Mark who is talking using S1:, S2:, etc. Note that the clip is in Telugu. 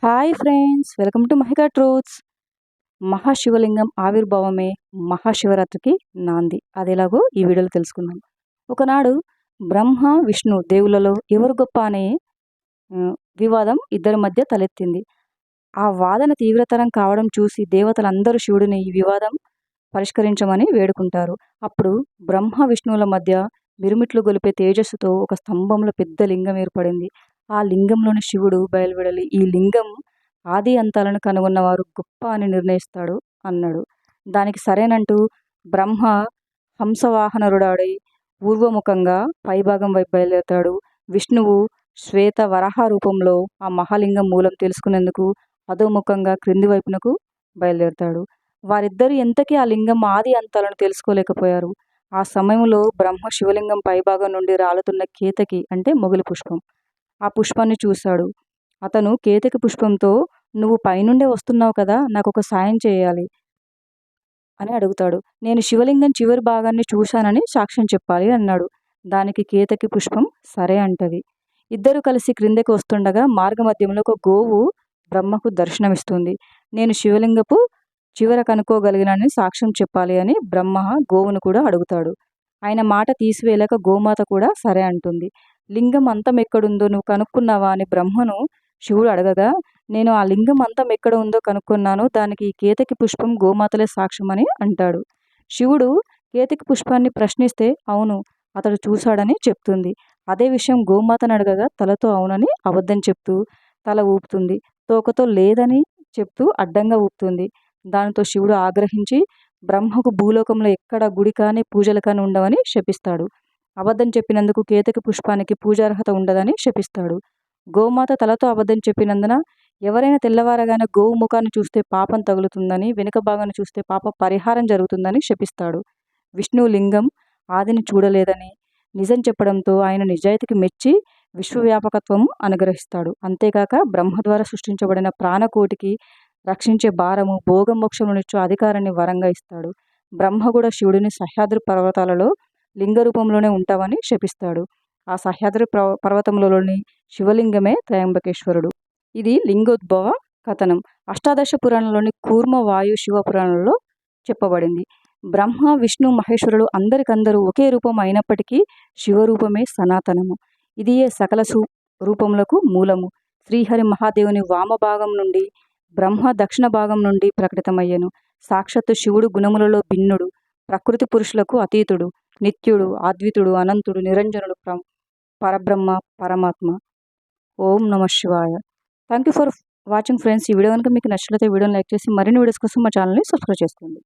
S1: Hi friends, welcome to Mahika truths. మహాశివలింగం ఆవిర్భావమే మహాశివరాత్రికి నాంది. అదెలాగో ఈ వీడియోలో తెలుసుకుందాం. ఒకనాడు బ్రహ్మ విష్ణు దేవులలో ఎవరు గొప్ప అనే వివాదం ఇద్దరి మధ్య తలెత్తింది. ఆ వాదన తీవ్రతరం కావడం చూసి దేవతలందరూ శివుడిని ఈ వివాదం పరిష్కరించమని వేడుకుంటారు. అప్పుడు బ్రహ్మ విష్ణువుల మధ్య మిరుమిట్లు గొలిపే తేజస్సుతో ఒక స్తంభంలో పెద్ద లింగం ఏర్పడింది. ఆ లింగంలోని శివుడు బయలువెడలి ఈ లింగం ఆది అంతాలను కనుగొన్నవారు గొప్ప అని నిర్ణయిస్తాడు అన్నాడు. దానికి సరేనంటూ బ్రహ్మ హంసవాహనరుడాడై పూర్వముఖంగా పైభాగం వైపు బయలుదేరతాడు. విష్ణువు శ్వేత వరాహ రూపంలో ఆ మహాలింగం మూలం తెలుసుకునేందుకు అధోముఖంగా క్రింది వైపునకు బయలుదేరతాడు. వారిద్దరూ ఎంతకీ ఆ లింగం ఆది అంతాలను తెలుసుకోలేకపోయారు. ఆ సమయంలో బ్రహ్మ శివలింగం పైభాగం నుండి రాలుతున్న కేతకి అంటే మొగలి పుష్పం, ఆ పుష్పాన్ని చూశాడు. అతను కేతకి పుష్పంతో, "నువ్వు పైనుండే వస్తున్నావు కదా, నాకు ఒక సాయం చేయాలి" అని అడుగుతాడు. "నేను శివలింగం చివరి భాగాన్ని చూశానని సాక్ష్యం చెప్పాలి" అన్నాడు. దానికి కేతకి పుష్పం సరే అంటది. ఇద్దరు కలిసి క్రిందకి వస్తుండగా మార్గమధ్యంలో ఒక గోవు బ్రహ్మకు దర్శనమిస్తుంది. "నేను శివలింగపు చివర కనుక్కోగలిగినని సాక్ష్యం చెప్పాలి" అని బ్రహ్మ గోవును కూడా అడుగుతాడు. ఆయన మాట తీసివేయలేక గోమాత కూడా సరే అంటుంది. "లింగం అంతం ఎక్కడుందో నువ్వు కనుక్కున్నావా" అని బ్రహ్మను శివుడు అడగగా, "నేను ఆ లింగం అంతం ఎక్కడ ఉందో కనుక్కున్నాను, దానికి ఈ కేతకి పుష్పం గోమాతలే సాక్ష్యం" అని అంటాడు. శివుడు కేతకి పుష్పాన్ని ప్రశ్నిస్తే అవును అతడు చూశాడని చెప్తుంది. అదే విషయం గోమాతను అడగగా తలతో అవునని అబద్ధం చెప్తూ తల ఊపుతుంది. తోకతో లేదని చెప్తూ అడ్డంగా ఊపుతుంది. దానితో శివుడు ఆగ్రహించి బ్రహ్మకు భూలోకంలో ఎక్కడ గుడి కానీ పూజలు కానీ ఉండవని శపిస్తాడు. అబద్ధం చెప్పినందుకు కేతకి పుష్పానికి పూజార్హత ఉండదని శపిస్తాడు. గోమాత తలతో అబద్ధం చెప్పినందున ఎవరైనా తెల్లవారగానే గోవు ముఖాన్ని చూస్తే పాపం తగులుతుందని, వెనుక భాగాన్ని చూస్తే పాప పరిహారం జరుగుతుందని శపిస్తాడు. విష్ణువు లింగం ఆదిని చూడలేదని నిజం చెప్పడంతో ఆయన నిజాయితీకి మెచ్చి విశ్వవ్యాపకత్వం అనుగ్రహిస్తాడు. అంతేకాక బ్రహ్మ ద్వారా సృష్టించబడిన ప్రాణకోటికి రక్షించే భారము, భోగమోక్షమునిచ్చు అధికారాన్ని వరంగా ఇస్తాడు. బ్రహ్మ కూడా శివుడిని సహ్యాద్రి పర్వతాలలో లింగ రూపంలోనే ఉంటావని శపిస్తాడు. ఆ సహ్యాద్రి పర్వతంలోని శివలింగమే త్రయంబకేశ్వరుడు. ఇది లింగోద్భవ కథనం. అష్టాదశ పురాణంలోని కూర్మ వాయు శివ పురాణంలో చెప్పబడింది. బ్రహ్మ విష్ణు మహేశ్వరులు అందరికందరూ ఒకే రూపం అయినప్పటికీ శివరూపమే సనాతనము. ఇదియే సకల రూపములకు మూలము. శ్రీహరి మహాదేవుని వామభాగం నుండి, బ్రహ్మ దక్షిణ భాగం నుండి ప్రకటితమయ్యను. సాక్షాత్తు శివుడు గుణములలో భిన్నుడు, ప్రకృతి పురుషులకు అతీతుడు, నిత్యుడు, అద్వితుడు, అనంతుడు, నిరంజనుడు, పరబ్రహ్మ, పరమాత్మ. ఓం నమ శివాయ. Thank you for watching friends. ఈ వీడియో కనుక మీకు నచ్చినట్లయితే వీడియోని లైక్ చేసి మరిన్ని వీడియోస్ కోసం మా ఛానల్ని సబ్స్క్రైబ్ చేసుకోండి.